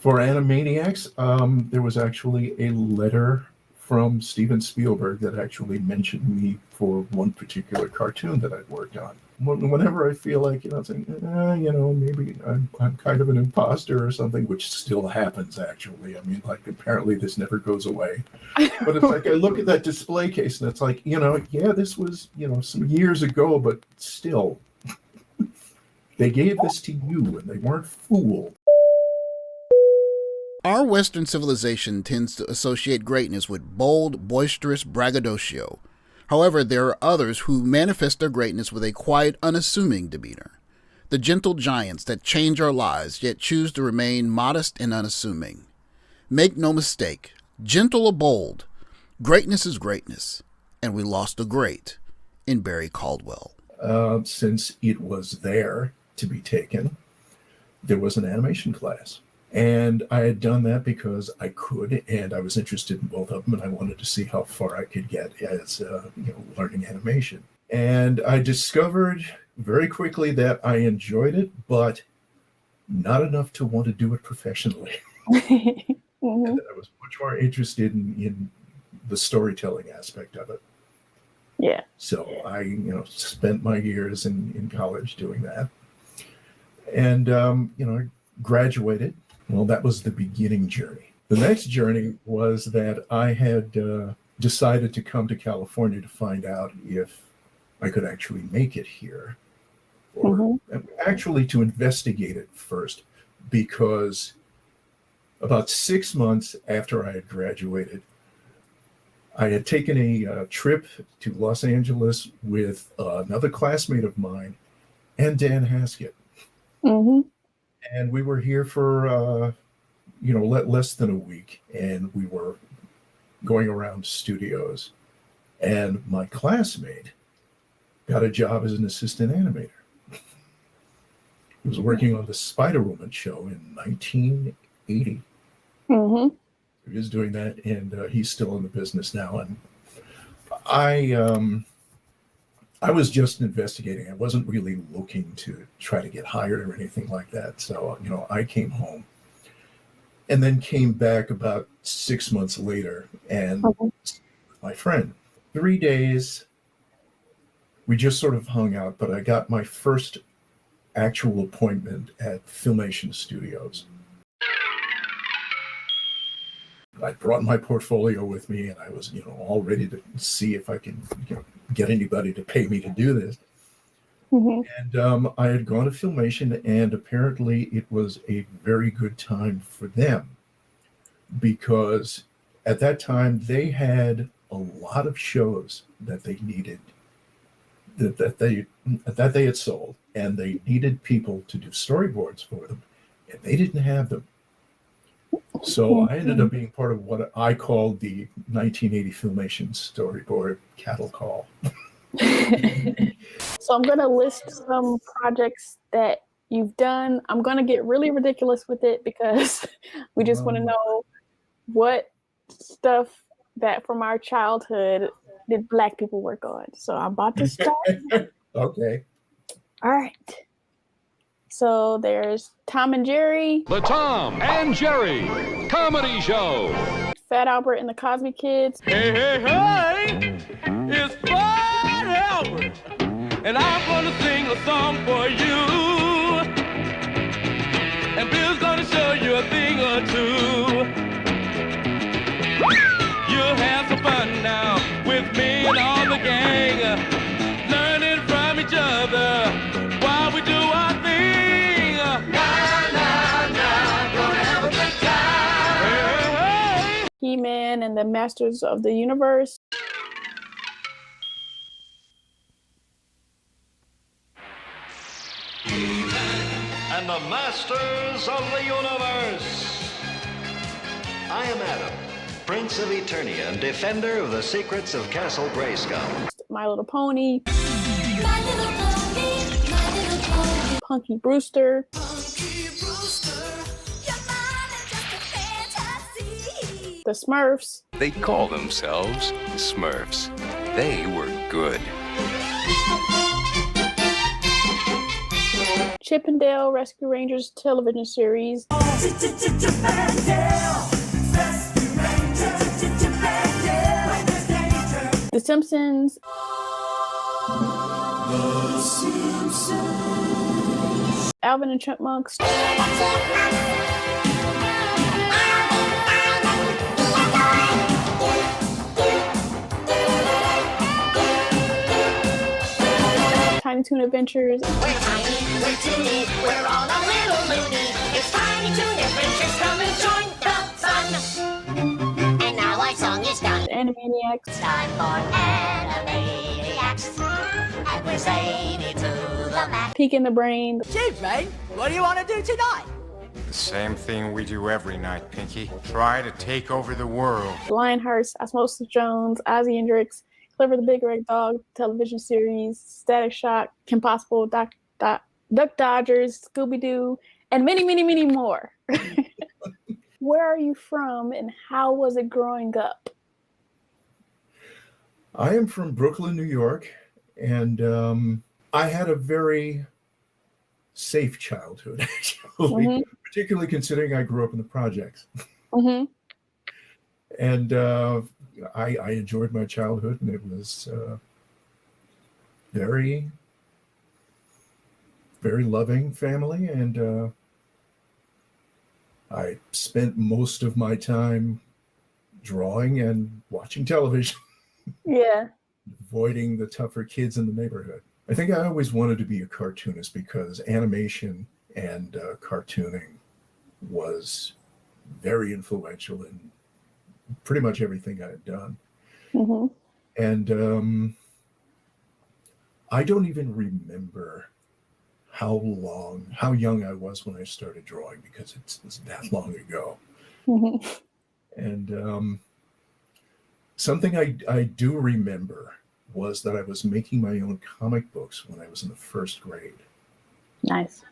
For Animaniacs, there was actually a letter from Steven Spielberg that actually mentioned me for one particular cartoon that I'd worked on. Whenever I feel like, saying, maybe I'm kind of an imposter or something, which still happens, actually. I mean, like, apparently this never goes away. But it's like I look at that display case and it's like, yeah, this was, some years ago, but still, they gave this to you and they weren't fooled. Our Western civilization tends to associate greatness with bold, boisterous braggadocio. However, there are others who manifest their greatness with a quiet, unassuming demeanor. The gentle giants that change our lives, yet choose to remain modest and unassuming. Make no mistake, gentle or bold, greatness is greatness, and we lost a great in Barry Caldwell. Since it was there to be taken, there was an animation class. And I had done that because I could, and I was interested in both of them, and I wanted to see how far I could get as learning animation. And I discovered very quickly that I enjoyed it, but not enough to want to do it professionally. And that I was much more interested in the storytelling aspect of it. Yeah. So I, spent my years in college doing that, and I graduated. Well, that was the beginning journey. The next journey was that I had decided to come to California to find out if I could actually make it here, or actually to investigate it first, because about 6 months after I had graduated, I had taken a trip to Los Angeles with another classmate of mine and Dan Haskett. And we were here for, less than a week, and we were going around studios. And my classmate got a job as an assistant animator. He was working on the Spider-Woman show in 1980. He was doing that, and he's still in the business now. And I was just investigating. I wasn't really looking to try to get hired or anything like that. So, I came home and then came back about 6 months later and my friend. 3 days, we just sort of hung out, but I got my first actual appointment at Filmation Studios. I brought my portfolio with me, and I was, all ready to see if I can, get anybody to pay me to do this. And I had gone to Filmation, and apparently it was a very good time for them, because at that time they had a lot of shows that they needed, that they had sold, and they needed people to do storyboards for them, and they didn't have them. So I ended up being part of what I called the 1980 Filmation Storyboard Cattle Call. So I'm going to list some projects that you've done. I'm going to get really ridiculous with it because we just want to know what stuff that from our childhood did Black people work on. So I'm about to start. Okay. All right. So there's Tom and Jerry. The Tom and Jerry Comedy Show. Fat Albert and the Cosby Kids. Hey, hey, hey, it's Fat Albert, and I'm gonna sing a song for you. And Bill's gonna show you a thing or two. You'll have some fun now with me and all the gang, learning from each other while we do our thing. He-Man and the Masters of the Universe. He-Man and the Masters of the Universe. I am Adam, Prince of Eternia and defender of the secrets of Castle Grayskull. My Little Pony. My Little Pony, My Little Pony. Punky Brewster. The Smurfs. They call themselves Smurfs. They were good. Chip and Dale Rescue Rangers television series. The Simpsons. Alvin and Chipmunks. Tiny Toon Adventures. We're tiny, we're toony, we're all a little loony. It's Tiny Toon Adventures, come and join the fun. And now our song is done. Animaniacs. Time for Animaniacs. And we're Sadie to the max. Peek in the Brain. Chief, mate, what do you want to do tonight? The same thing we do every night, Pinky. Try to take over the world. Lionhearts. Osmosis Jones. Ozzy and Drix. Clever the Big Red Dog television series. Static Shock. Kim Possible. Duck Dodgers. Scooby-Doo. And many, many, many more. Where are you from and how was it growing up? I am from Brooklyn, New York, and I had a very safe childhood, actually, particularly considering I grew up in the projects. And I enjoyed my childhood, and it was very, very loving family, and I spent most of my time drawing and watching television. Yeah. Avoiding the tougher kids in the neighborhood. I think I always wanted to be a cartoonist because animation and cartooning was very influential in pretty much everything I had done. And I don't even remember how young I was when I started drawing because it was that long ago. And something I do remember was that I was making my own comic books when I was in the first grade. Nice.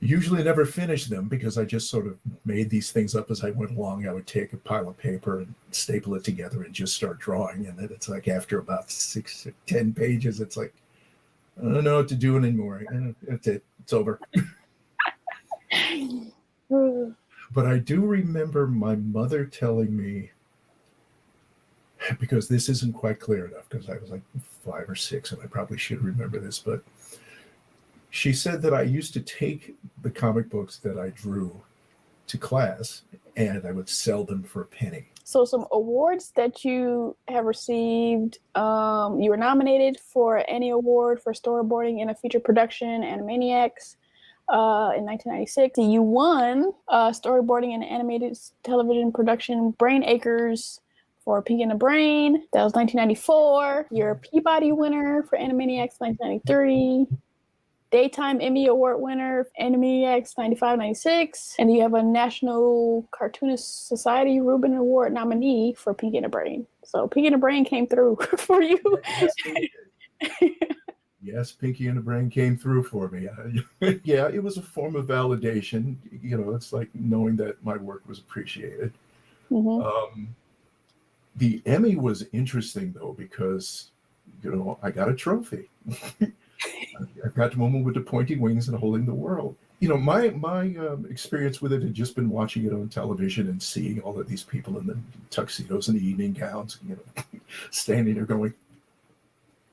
Usually never finished them because I just sort of made these things up as I went along. I would take a pile of paper and staple it together and just start drawing. And then it's like after about 6 or 10 pages, it's like, I don't know what to do anymore. That's it. It's over. But I do remember my mother telling me, because this isn't quite clear enough because I was like 5 or 6 and I probably should remember this, but she said that I used to take the comic books that I drew to class and I would sell them for a penny. So some awards that you have received, you were nominated for an Annie Award for storyboarding in a feature production, Animaniacs, in 1996. You won storyboarding in an animated television production, Brain Acres, for Pinky and the Brain. That was 1994. You're a Peabody winner for Animaniacs, 1993. Daytime Emmy Award winner, Animaniacs 95-96, and you have a National Cartoonist Society Reuben Award nominee for Pinky and the Brain. So Pinky and the Brain came through for you. Yes, Pinky and the Brain came through for me. Yeah, it was a form of validation. You know, it's like knowing that my work was appreciated. The Emmy was interesting though because, you know, I got a trophy. I got the moment with the pointy wings and holding the world. You know, my experience with it had just been watching it on television and seeing all of these people in the tuxedos and the evening gowns, you know, standing there going,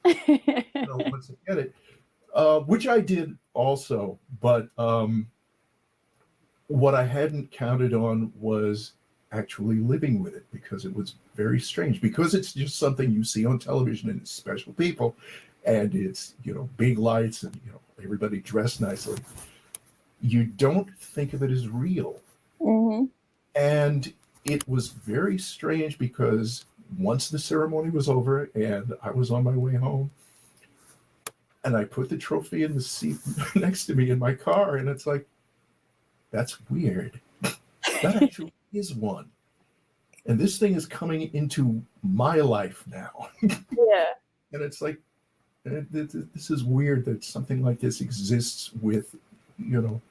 you know, once I get it, which I did also. But what I hadn't counted on was actually living with it because it was very strange because it's just something you see on television and it's special people. And it's, you know, big lights and, you know, everybody dressed nicely. You don't think of it as real. And it was very strange because once the ceremony was over and I was on my way home and I put the trophy in the seat next to me in my car and it's like, that's weird. That actually is one. And this thing is coming into my life now. Yeah. And it's like, this is weird that something like this exists with, you know,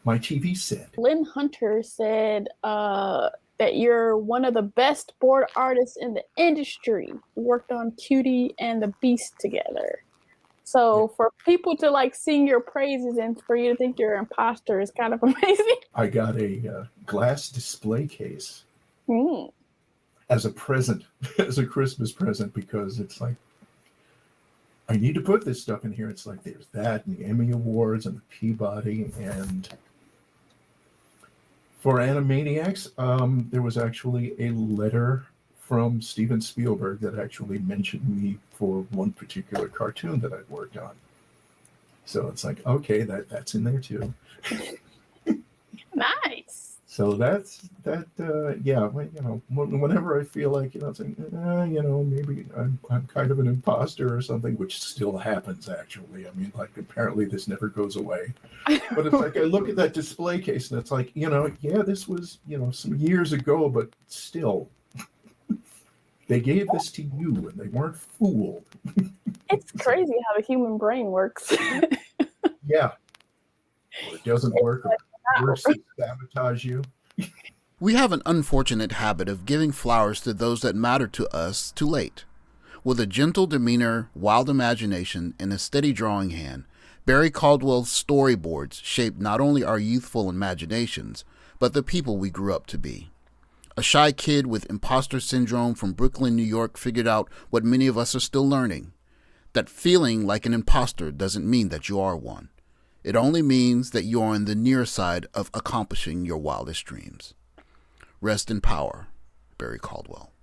my TV set. Lynn Hunter said that you're one of the best board artists in the industry. We worked on Cutie and the Beast together. So for people to like sing your praises and for you to think you're an imposter is kind of amazing. I got a glass display case Mm. as a present, as a Christmas present, because it's like, I need to put this stuff in here. It's like there's that and the Emmy Awards and the Peabody. And for Animaniacs, there was actually a letter from Steven Spielberg that actually mentioned me for one particular cartoon that I'd worked on. So it's like, okay, that's in there too. Nice. So that's that. Yeah, whenever I feel like it's like, maybe I'm kind of an imposter or something, which still happens actually. I mean, like apparently this never goes away. But it's like I look at that display case and it's like, yeah, this was some years ago, but still, they gave this to you and they weren't fooled. It's crazy how the human brain works. Yeah, or it doesn't work. Worse, they sabotage you. We have an unfortunate habit of giving flowers to those that matter to us too late. With a gentle demeanor, wild imagination, and a steady drawing hand, Barry Caldwell's storyboards shaped not only our youthful imaginations, but the people we grew up to be. A shy kid with imposter syndrome from Brooklyn, New York figured out what many of us are still learning. That feeling like an imposter doesn't mean that you are one. It only means that you're on the near side of accomplishing your wildest dreams. Rest in power, Barry Caldwell.